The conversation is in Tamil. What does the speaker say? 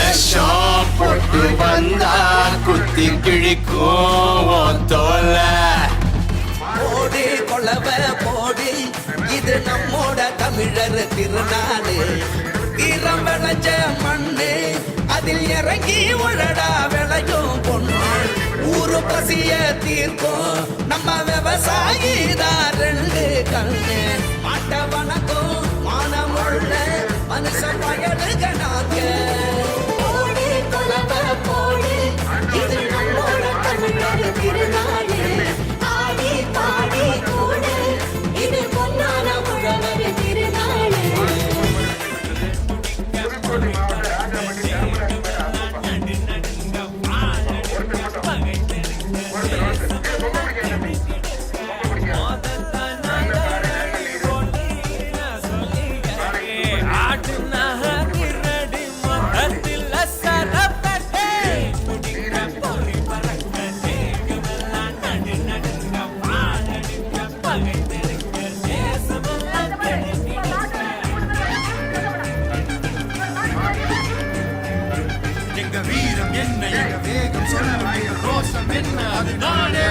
விஷம் போட்டு வந்தா குத்தி கிழிக்கும் தோல. போடி கொலவ போடி, இது நம்மோட தமிழர் திருநாடு. ஈரம் விளைஞ்ச மண்ணு, அதில் இறங்கி உழடா விளையும் பொண்ணு. ஊரு பசிய தீர்க்கும் நம்ம விவசாயி தான் ரெண்டு கண்ணு. மாட்ட வணக்கம் மானமுள்ள மனுஷ பயலுகனாக. போடி கொலவ போடி, இது நம்மோட தமிழர் திருநாடு. ஆடி பாடி கூடு, இது பொன்னான உழவர் திருநாடு. எங்க வீரம் என்ன, எங்க வேகம் சொல்ல, ரோஷம் என்ன, அது நானே